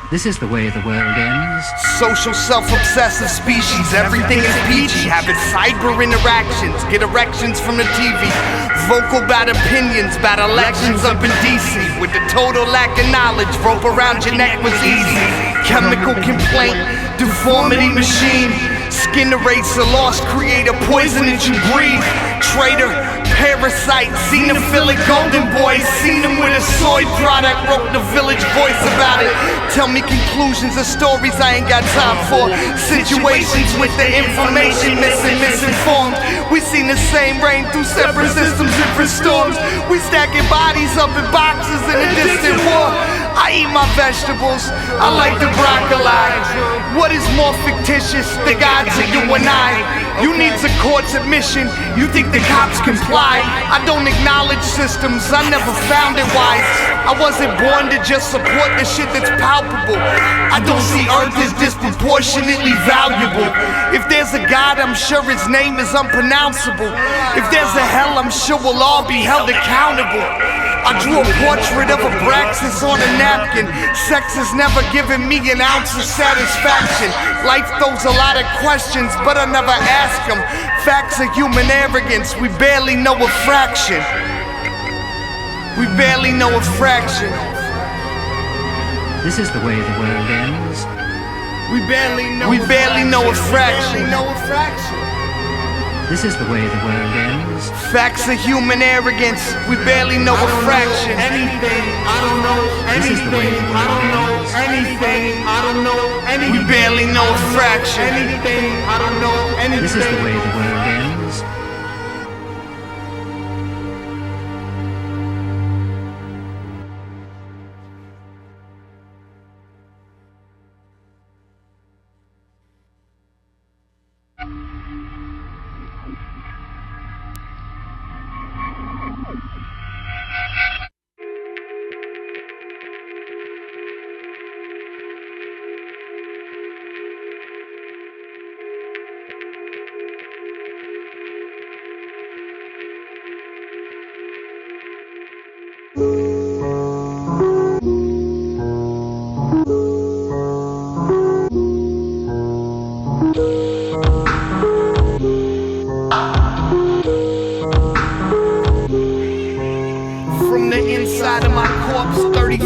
This is the way the world ends. Social self-obsessive species, everything is peachy. Having cyber interactions, get erections from the TV. Vocal about opinions, about elections up in DC. With the total lack of knowledge, rope around your neck was easy. Chemical complaint, deformity machine. Skin eraser, lost creator, poison that you breathe. Traitor, parasite, xenophilic golden boy. Seen him with a soy product, wrote the Village Voice about it. Tell me conclusions of stories I ain't got time for. Situations with the information missing, misinformed. We seen the same rain through separate systems, different storms. We stacking bodies up in boxes in a distant war. I eat my vegetables, I like the broccoli. What is more fictitious, the gods or you and I? You need a court's admission, you think the cops comply. I don't acknowledge systems, I never found it wise. I wasn't born to just support the shit that's palpable. I don't see Earth as disproportionately valuable. If there's a God, I'm sure his name is unpronounceable. If there's a hell, I'm sure we'll all be held accountable. I drew a portrait of Abraxas on a napkin. Sex has never given me an ounce of satisfaction. Life throws a lot of questions, but I never ask them. Facts are human arrogance, we barely know a fraction. We barely know a fraction. This is the way the world ends. We barely know a fraction. This is the way the world ends. Facts are human arrogance, we barely know a fraction. Anything, I don't know anything, I don't know anything, I don't know anything. We barely know a fraction. Anything, I don't know anything. This is the way the world ends.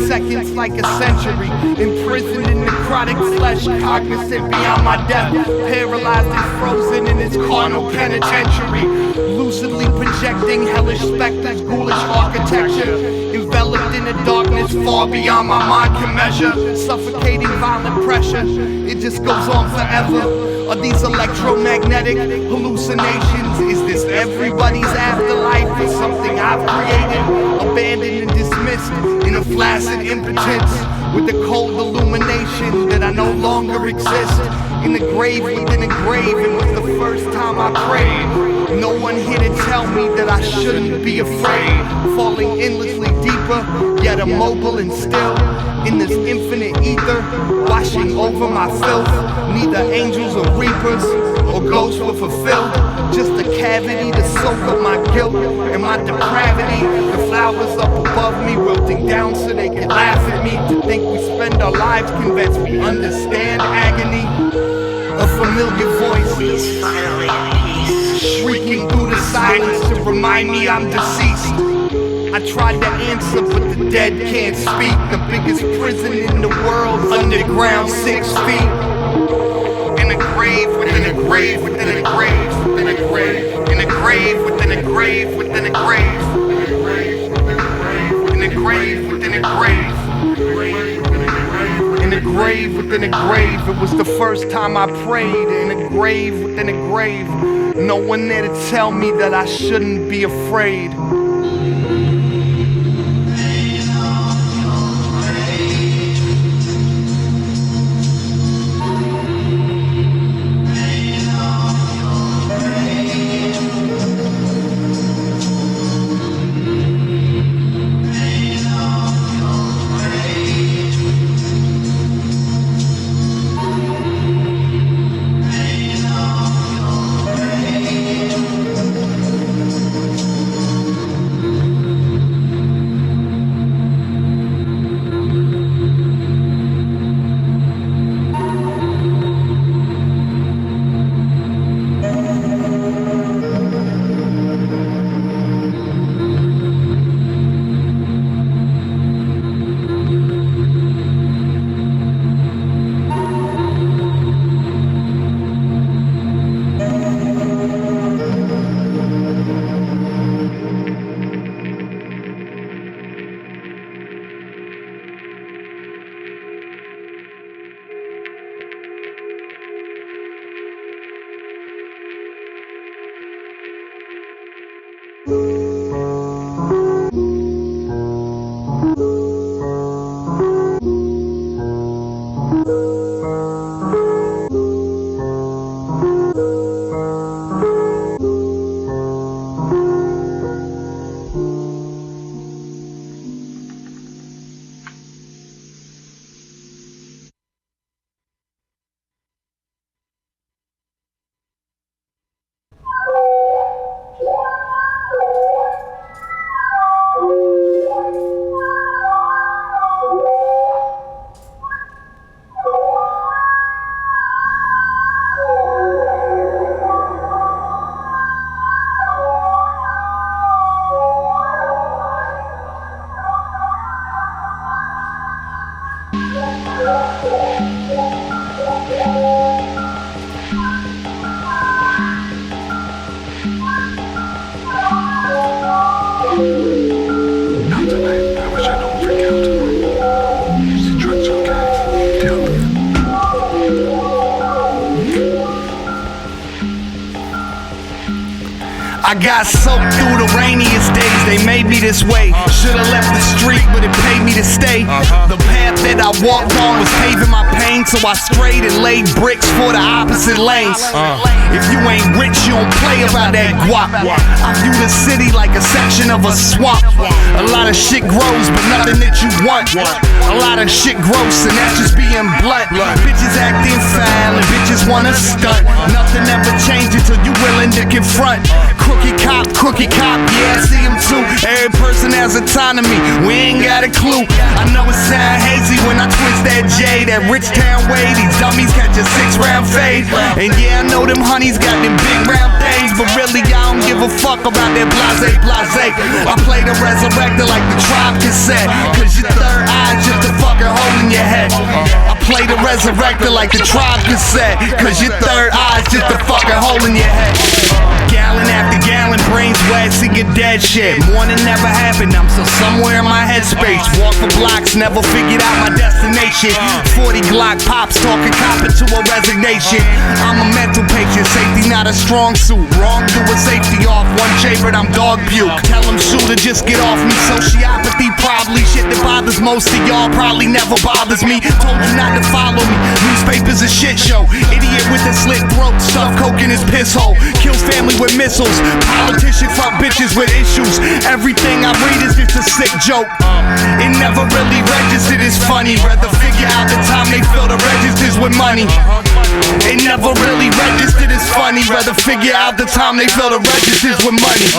Seconds like a century, imprisoned in necrotic flesh, cognizant beyond my death, paralyzed and frozen in its carnal penitentiary, lucidly projecting hellish specters, ghoulish architecture, enveloped in a darkness far beyond my mind can measure, suffocating violent pressure, it just goes on forever. Are these electromagnetic hallucinations? Is this everybody's afterlife or something I've created? Abandoned and dismissed in a flaccid impotence, with the cold illumination that I no longer exist. In the grave within a grave, it was the first time I prayed. No one here to tell me that I shouldn't be afraid. Falling endlessly deeper, yet immobile and still. In this infinite ether, washing over my filth. Neither angels or reapers or ghosts were fulfilled. Just a cavity to soak up my guilt and my depravity. The flowers up above me wilting down so they can laugh at me. To think we spend our lives convinced we understand agony. A familiar voice is finally at peace, shrieking through the silence to remind me I'm deceased. I tried to answer, but the dead can't speak. The biggest prison in the world, underground, 6 feet. In a grave within a grave within a grave within a grave. In a grave within a grave within a grave. In a grave within a grave. In a grave within a grave. It was the first time I prayed. In a grave within a grave. No one there to tell me that I shouldn't be afraid. I got soaked through the rainiest days, they made me this way. Should've left the street, but it paid me to stay. The path that I walked on was paving my pain, so I strayed and laid bricks for the opposite lanes. If you ain't rich, you don't play about that guap. I view the city like a section of a swamp. A lot of shit grows, but nothing that you want. A lot of shit gross, and that's just being blunt. Bitches acting foul and bitches wanna stunt. Nothing ever changes till you willing to confront. Crooked cop, yeah, I see him too. Every person has autonomy, we ain't got a clue. I know it sound hazy when I twist that J, that rich town way. These dummies catch a 6-round fade. And yeah, I know them honeys got them big round things, but really I don't give a fuck about that blase. I play the resurrector like the Tribe Cassette, cause your third eye's just a fucking hole in your head. I play the resurrector like the Tribe Cassette, cause your third eye's just a fucking hole in your head. Gallon after gallon, brains wet, seeing dead shit. Morning never happened, I'm so somewhere in my headspace. Walk for blocks, never figured out my destination. 40 Glock pops, talking cop into a resignation. I'm a mental patient, safety not a strong suit. Wrongdoer safety off, one J, but I'm dog puke. Tell them shooter, just get off me. Sociopathy probably shit that bothers most of y'all probably never bothers me. Told you not to follow me, newspapers a shit show. Idiot with a slit throat, stuff coke in his piss hole. Kills family with missiles, politician fuck bitches with issues. Everything I read is just a sick joke. It never really registered as funny. Rather figure out the time they fill the registers with money. It never really registered as funny. Rather figure out the time they fill the registers with money.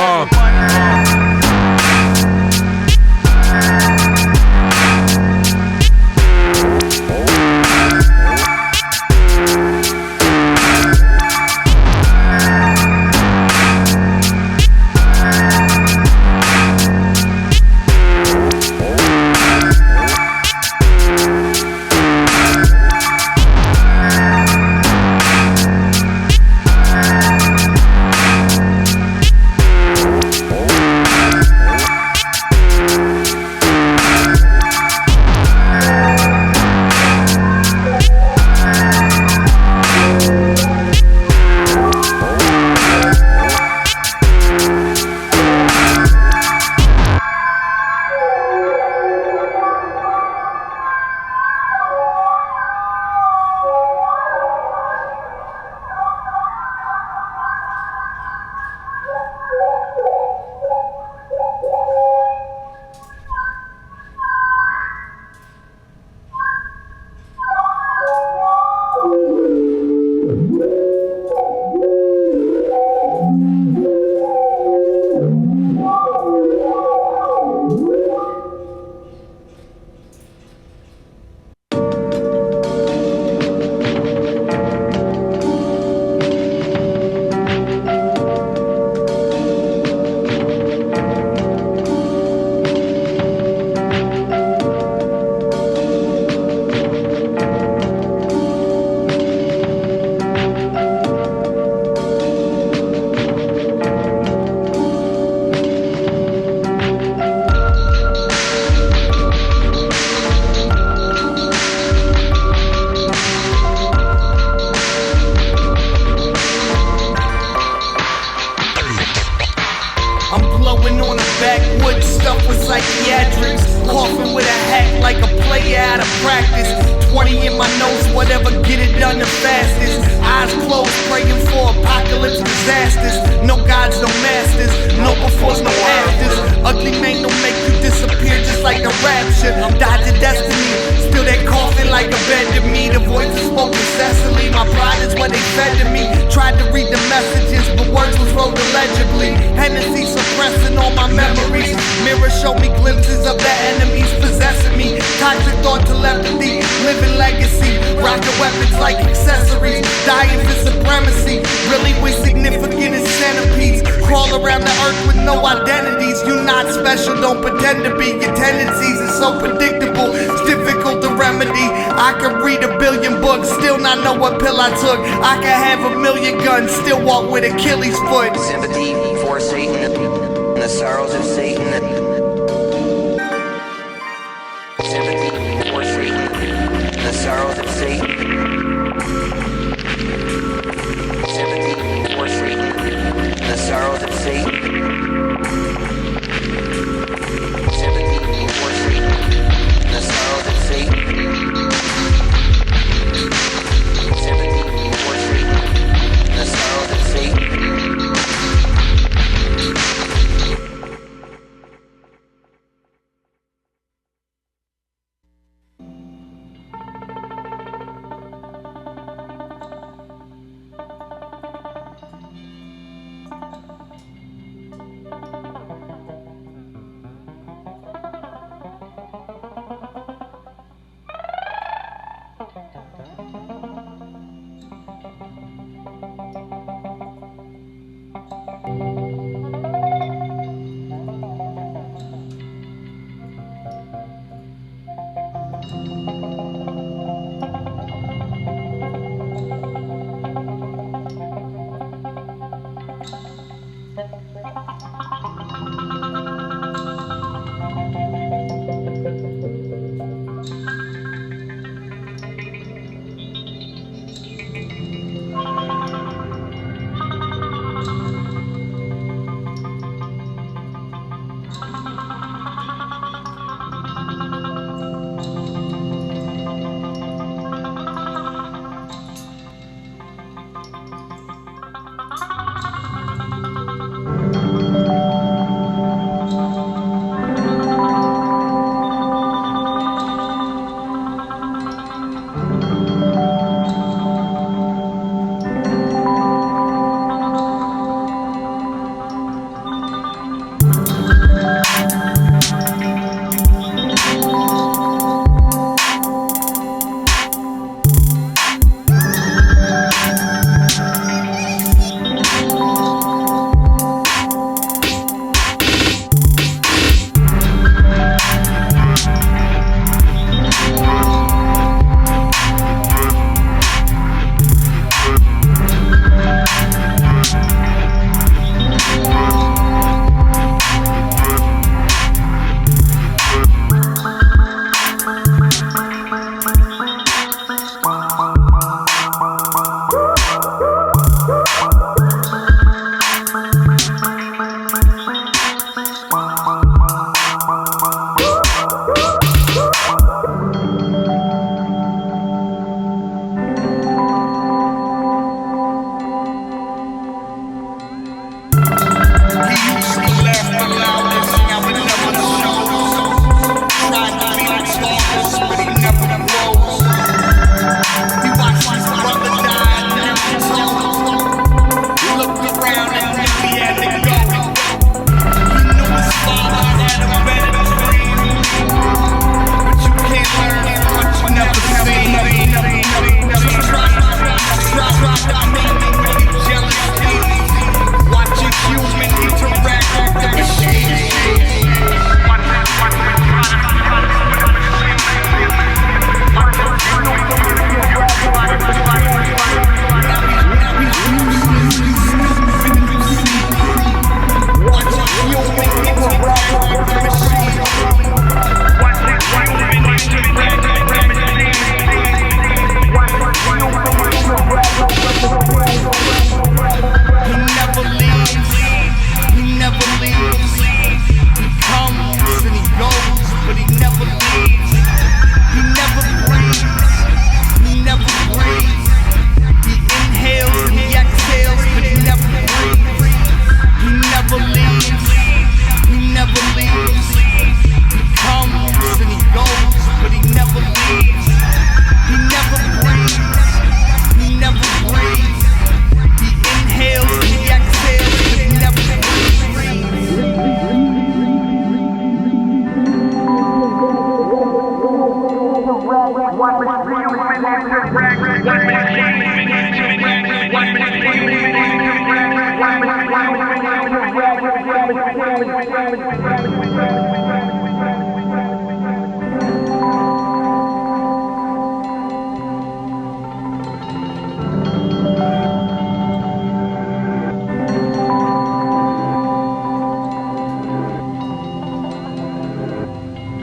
psychiatrics, coughing with a hat like a player out of practice. 20 in my notes, whatever, get it done the fastest. Eyes closed, praying for apocalypse disasters. No gods, no masters, no befores, no afters. Ugly man don't make you disappear just like a rapture. Dodging destiny, still they coughing like a bed to me. The voices spoke incessantly, my pride is what they fed to me. Tried to read the messages, but words was wrote illegibly. Hennessy suppressing all my memories. Mirror showed me glimpses of the enemies possessing me. Toxic thought telepathy, living legacy. Rocket weapons like accessories, dying for supremacy. Really with significant as centipedes. Crawl around the earth with no identities. You not special, don't pretend to be. Your tendencies are so predictable, it's difficult to remedy. I can read 1 billion books, still not know what pill I took. I can have 1,000,000 guns, still walk with Achilles Foot. Sympathy for Satan, the sorrows of Satan. Sympathy for Satan, the sorrows of Satan. Sympathy for Satan, the sorrows of Satan.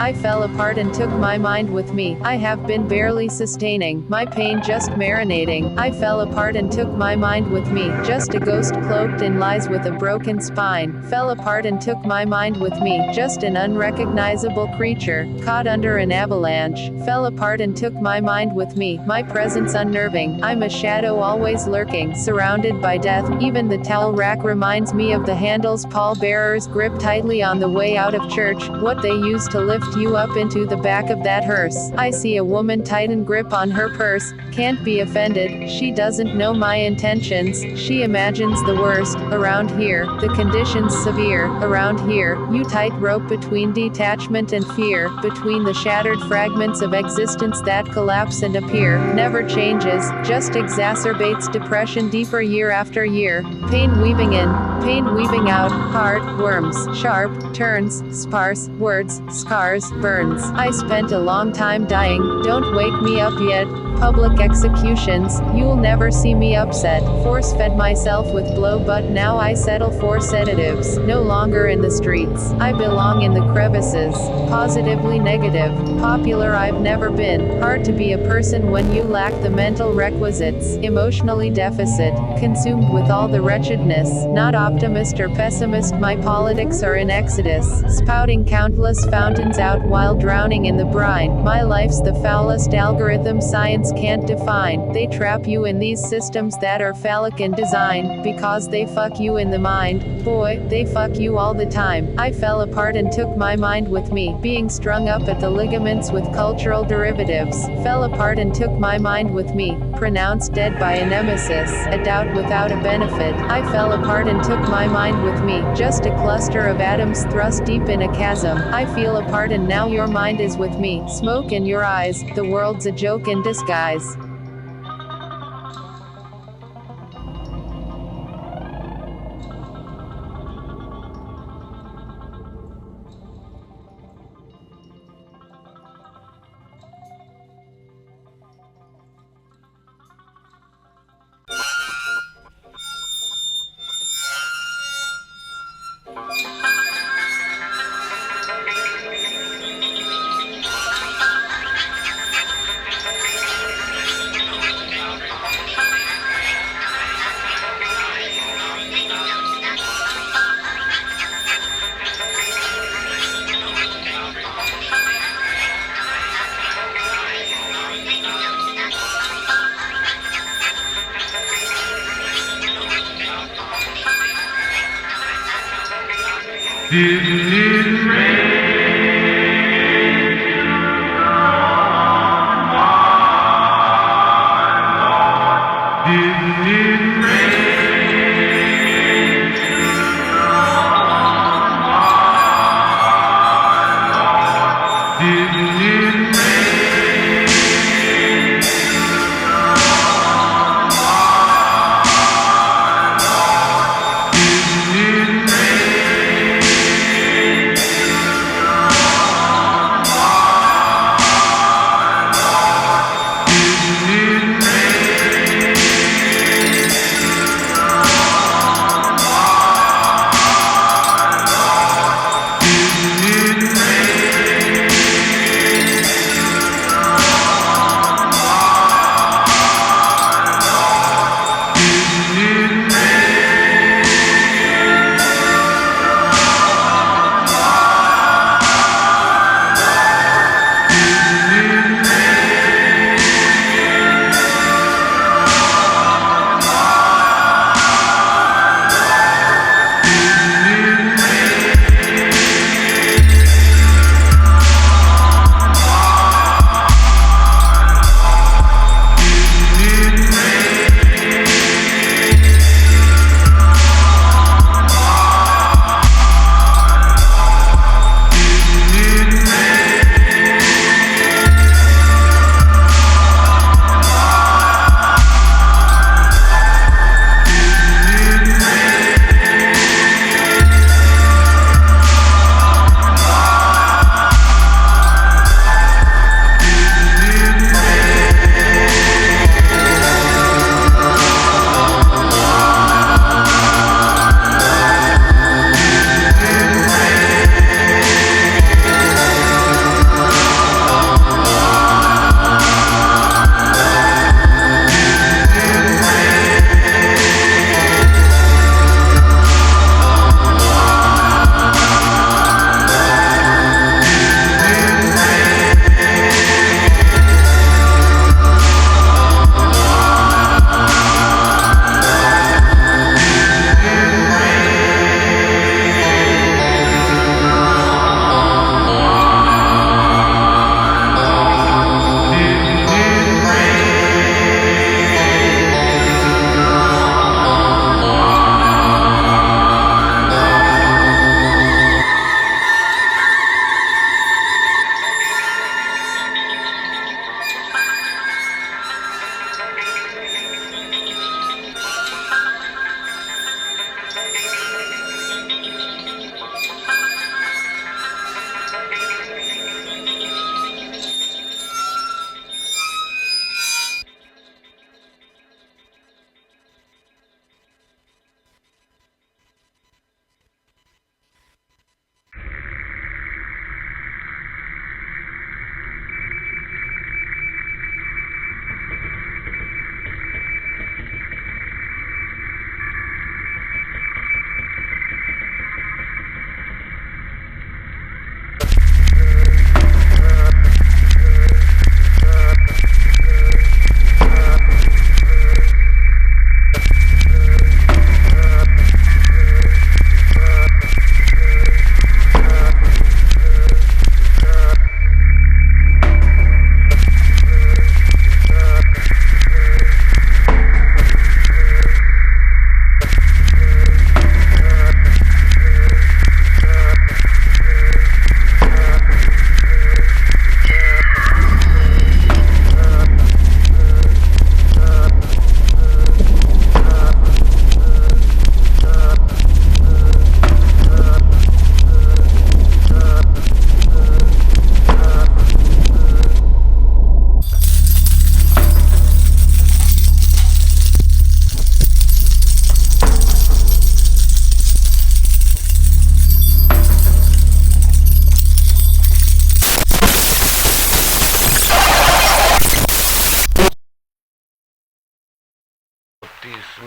I fell apart and took my mind with me. I have been barely sustaining, my pain just marinating. I fell apart and took my mind with me, just a ghost cloaked in lies with a broken spine. Fell apart and took my mind with me, just an unrecognizable creature, caught under an avalanche. Fell apart and took my mind with me, my presence unnerving. I'm a shadow always lurking, surrounded by death. Even the towel rack reminds me of the handles pallbearers grip tightly on the way out of church, what they use to lift you up into the back of that hearse. I see a woman tighten grip on her purse, can't be offended, she doesn't know my intentions, she imagines the worst. Around here, the condition's severe. Around here, you tightrope between detachment and fear, between the shattered fragments of existence that collapse and appear. Never changes, just exacerbates depression deeper year after year. Pain weaving in, pain weaving out, hard, worms, sharp, turns, sparse, words, scars, burns. I spent a long time dying, don't wake me up yet. Public executions, you'll never see me upset. Force-fed myself with blow, but now I settle for sedatives. No longer in the streets, I belong in the crevices. Positively negative, popular I've never been. Hard to be a person when you lack the mental requisites. Emotionally deficit, consumed with all the wretchedness. Not optimist or pessimist, my politics are in exodus. Spouting countless fountains out while drowning in the brine. My life's the foulest algorithm science can't define. They trap you in these systems that are phallic in design, because they fuck you in the mind. Boy, they fuck you all the time. I fell apart and took my mind with me, being strung up at the ligaments with cultural derivatives. Fell apart and took my mind with me, pronounced dead by a nemesis, a doubt without a benefit. I fell apart and took my mind with me, just a cluster of atoms thrust deep in a chasm. I feel apart and now your mind is with me, smoke in your eyes, the world's a joke in disguise.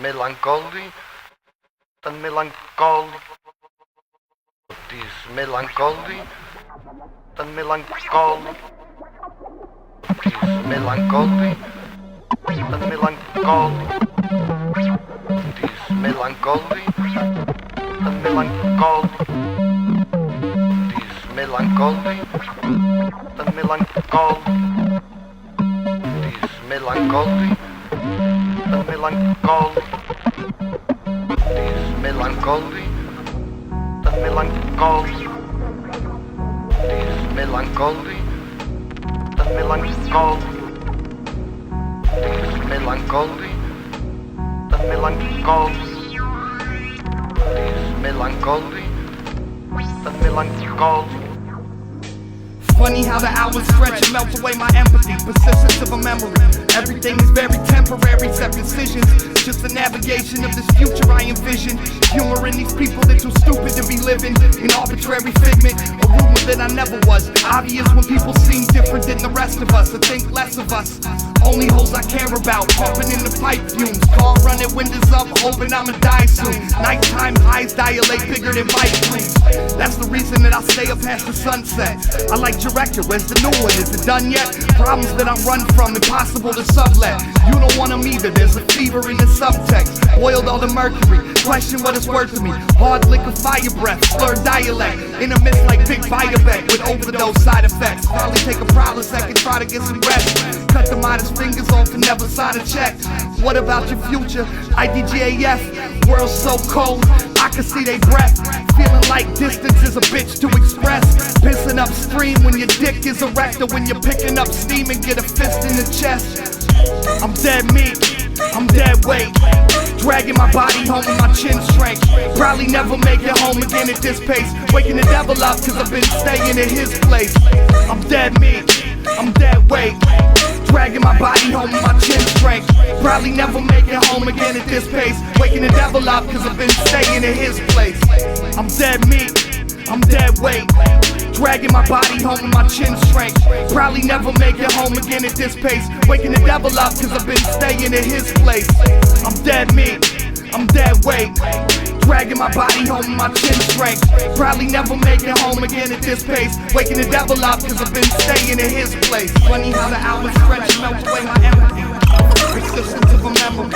melancholy, tan melancholy, this melancholy, tan melancholy, this melancholy, tan melancholy, this melancholy, tan melancholy, this melancholy, tan melancholy, this melancholy, tan melancholy, this melancholy, tan melancholy, this melancholy, tan melancholy, this melancholy, tan melancholy, this melancholy, tan melancholy. Funny how the hours stretch and melt away my empathy. Persistence of a memory. Everything is very temporary except decisions. Just the navigation of this future I envision. Humor in these people that too stupid to be living in arbitrary figment. A rumor that I never was. Obvious when people seem different than the rest of us, or think less of us. Only hoes I care about, pumping in the pipe fumes. Car running, windows up, hoping I'ma die soon. Nighttime eyes dilate bigger than bike dreams. That's the reason that I stay up past the sunset. I like director, where's the new one? Is it done yet? Problems that I run from, impossible to sublet. You don't want them either, there's a fever in the subtext. Boiled all the mercury, question what it's worth to me. Hard liquor, fire breath, slurred dialect. In a mist like Big Fireback with overdose side effects. Probably take a prowler second, try to get some rest. Cut the modest fingers off and never sign a check. What about your future? IDGAF, world's so cold, I can see they breath. Feeling like distance is a bitch to express. Pissing upstream when your dick is erect, or when you're picking up steam and get a fist in the chest. I'm dead meat, I'm dead weight. Dragging my body home with my chin strength. Probably never make it home again at this pace. Waking the devil up cause I've been staying in his place. I'm dead meat, I'm dead weight. Dragging my body home with my chin strength. Probably never make it home again at this pace. Waking the devil up cause I've been staying in his place. I'm dead meat, I'm dead weight. Dragging my body home with my chin strength. Probably never make it home again at this pace. Waking the devil up cause I've been staying in his place. I'm dead meat, I'm dead weight. Dragging my body home with my chin strength. Probably never make it home again at this pace. Waking the devil up cause I've been staying in his place. Funny how the hours stretch and melt away my empathy. Persistence of a memory.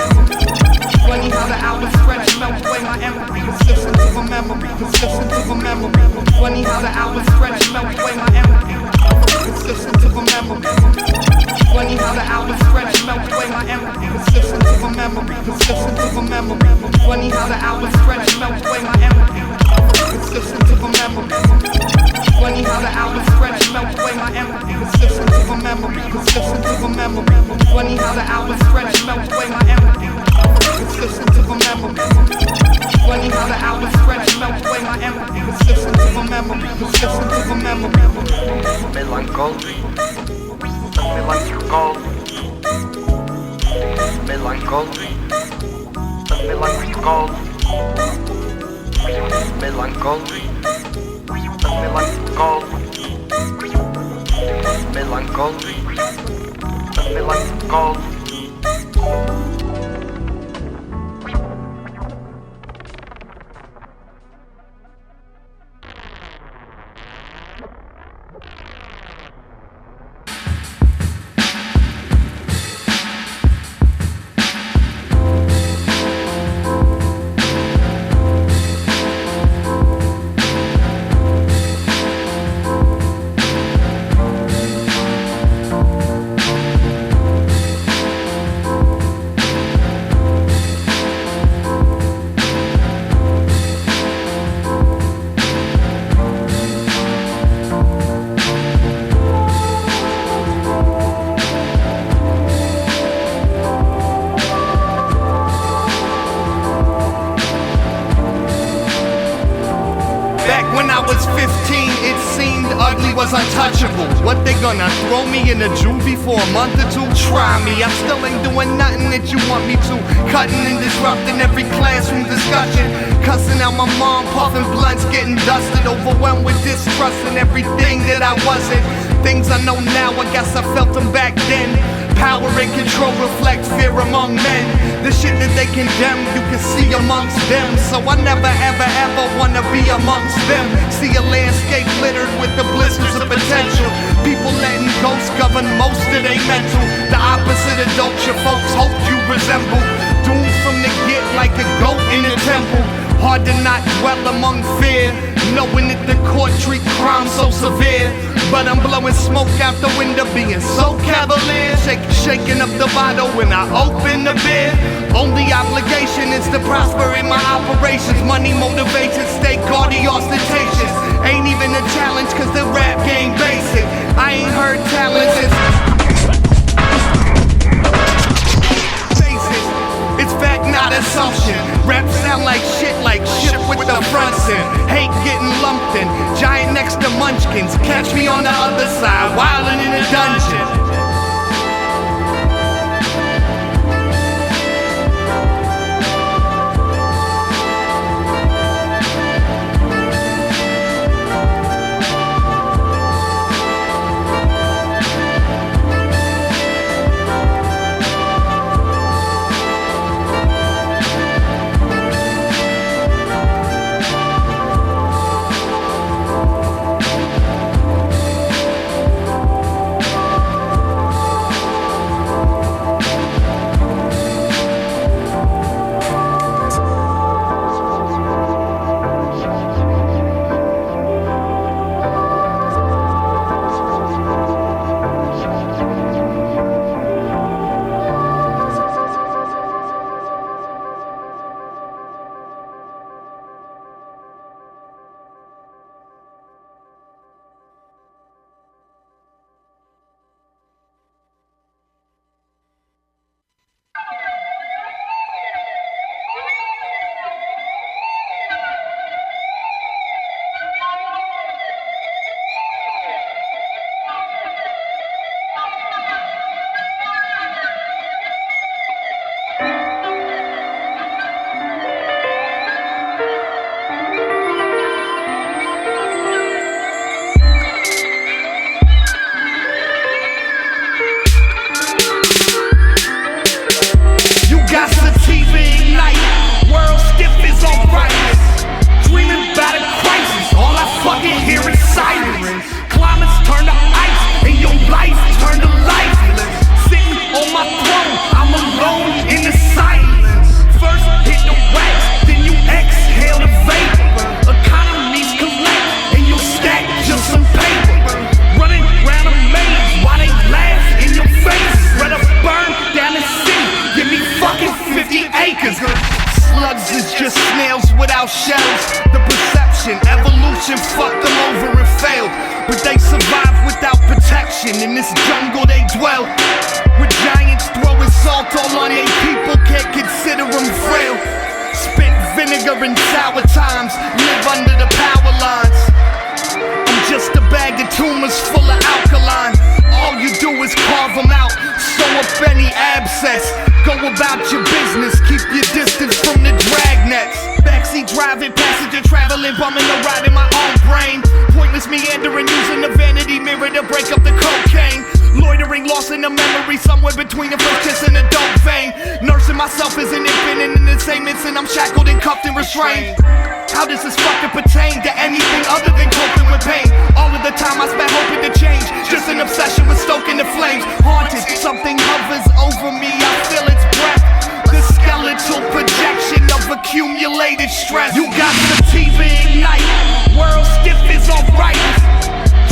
Funny how the hours stretch and melt away my empathy. Persistence of a memory. Persistence of a memory. Funny how the hours stretch and melt away my empathy. Persistence of a memory. Funny how the hours stretch and melt away my empathy. Persistence of a memory. Persistence of a memory. Funny how the hours stretch and melt away my empathy. Persistence of a memory. Funny how the hours stretch and melt away my empathy. Persistence of a memory. Persistence of a memory. Funny how the hours stretch and melt away my empathy. Persistence of a memory. Funny how the hours stretch and melt away my empathy. Persistence of a memory. Persistence of a memory. Melancholy, melancholy, melancholy, melancholy, melancholy, melancholy, melancholy, melancholy. Was untouchable. What they gonna throw me in a juvie for a month or two? Try me, I still ain't doing nothing that you want me to. Cutting and disrupting every classroom discussion. Cussing out my mom, puffing blunts, getting dusted. Overwhelmed with distrust in everything that I wasn't. Things I know now, I guess I felt them back then. Power and control reflect fear among men. The shit that they condemn, you can see amongst them. So I never ever ever wanna be amongst them. See a landscape littered with the blisters of potential. People letting ghosts govern most of their mental. The opposite of dope your folks hope you resemble. Doomed from the get like a goat in a temple. Hard to not dwell among fear, knowing that the court treat crime so severe. But I'm blowing smoke out the window, being so cavalier. Shaking up the bottle when I open the beer. Only obligation is to prosper in my operations. Money motivation, stay gaudy, ostentatious. Ain't even a challenge cause the rap game basic. I ain't heard talent since it's fact, not assumption. Rap sound like shit with the fronts in. Hate getting lumped in. Giant next to munchkins. Catch me on the other side, wildin' in a dungeon. Slugs is just snails without shells. The perception, evolution fucked them over and failed. But they survive without protection. In this jungle they dwell, with giants throwing salt all on their people. Can't consider them frail. Spit vinegar in sour times, live under the power lines. I'm just a bag of tumors full of alkaline. All you do is carve them out, sew up any abscess. Go about your business, keep your distance from the dragnets. Backseat driving, passenger traveling, bumming the ride in my own brain. Pointless meandering, using the vanity mirror to break up the cocaine. Loitering, lost in a memory, somewhere between the first kiss and the dope vein. Nursing myself as an infant in an insane instant, I'm shackled and cuffed and restrained. How does this fucking pertain to anything other than coping with pain? All of the time I spent hoping to change, just an obsession with stoking the flames. Haunted, something hovers over me, I feel its breath. The skeletal projection of accumulated stress. You got the TV ignite, world stiff is alright.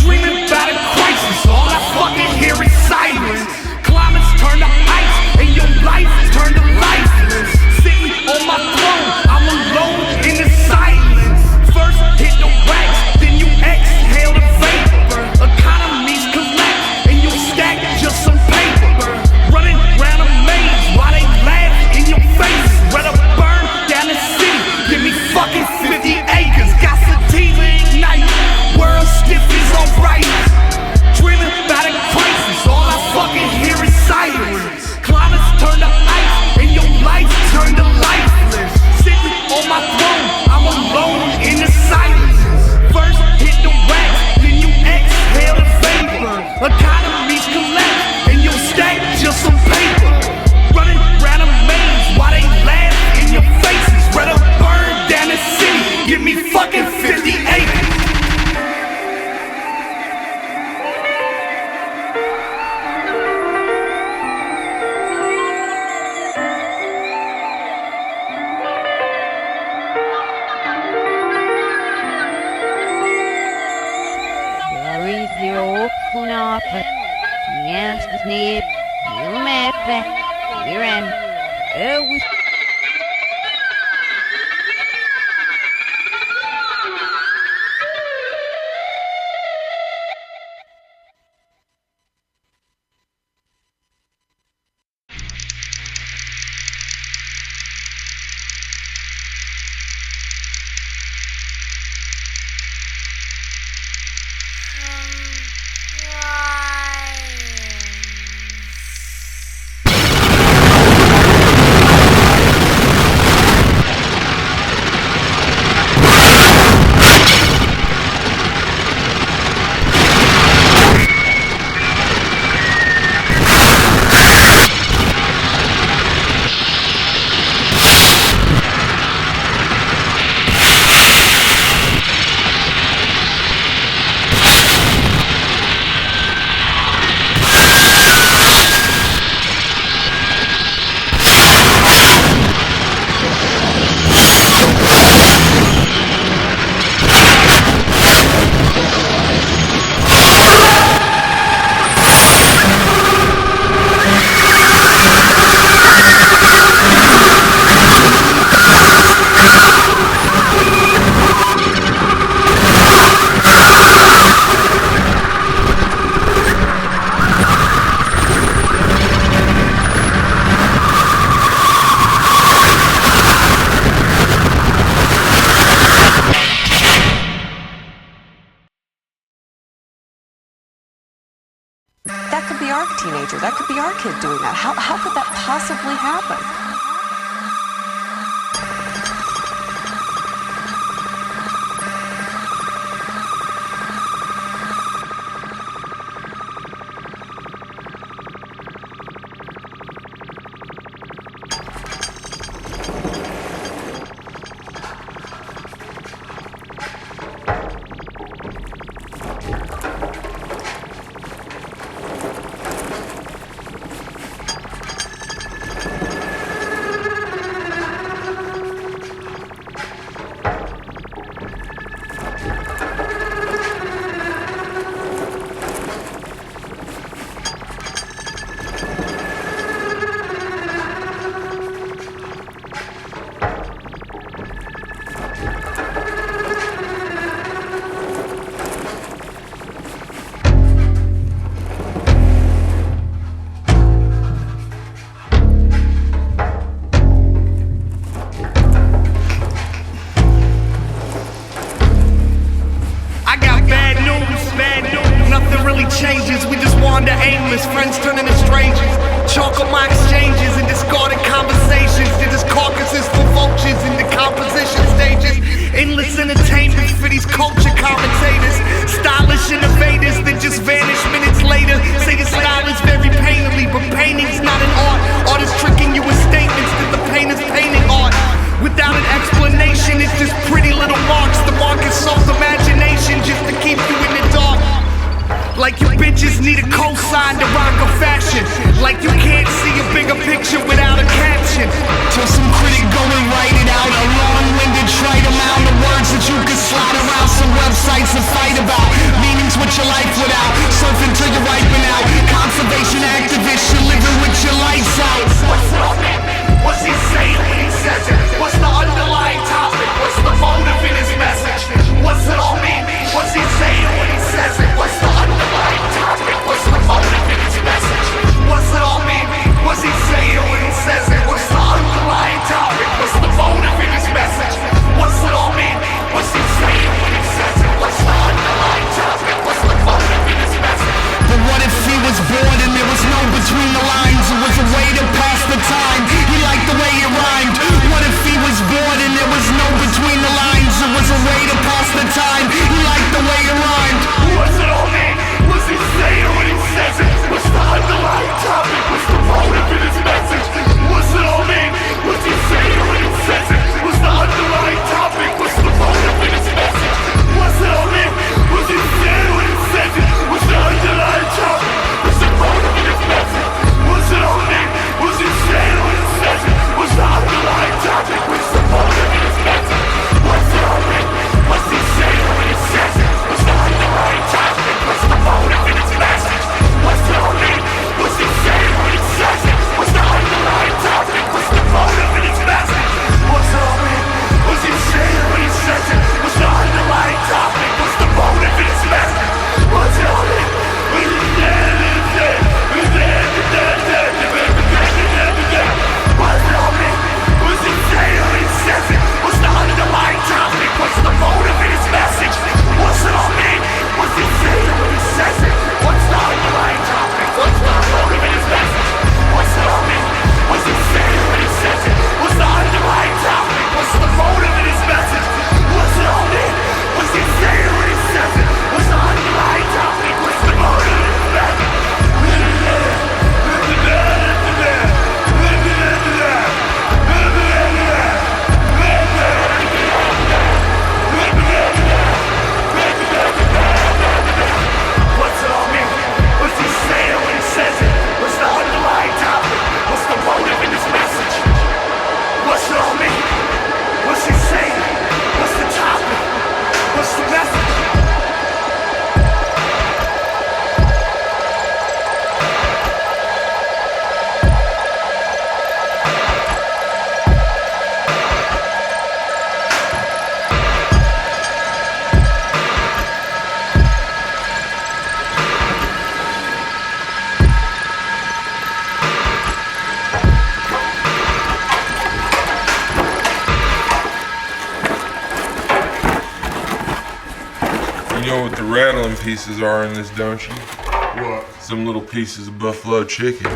Dreaming about a crisis, all I fucking hear is silence. Climates turn to ice, and your life turn to lifeless. Sitting on my throne, I'm alone in the silence. First hit the wax, then you exhale the vapor. Economies collect, and you stack just some paper. Running round a maze while they laugh in your face. Rather burn down the city, give me fucking 50 acres. Got sativa ignite, world Teenager. That could be our kid doing that. How could that possibly happen? Like you bitches need a cosign to rock a fashion. Like you can't see a bigger picture without a caption. Till some critic go and write it out, a long-winded trite amount of words that you can slide around some websites and fight about. Meanings with your life without, surfing till you're ripen out. Conservation activists, you're living with your lights out. What's it all mean? What's he saying when he says it? What's the underlying topic? What's the motive in his message? What's it all mean? What's he saying when he says it? What's the underlying topic? What's the motive in his message? What's it all mean? What's he saying when he says it? What's the underlying topic? What's the motive in his message? What's it all mean? What's he saying when he says it? What's the underlying topic? What's the motive in his message? But what if he was born and there was no You know what the rattling pieces are in this, don't you? What? Some little pieces of buffalo chicken.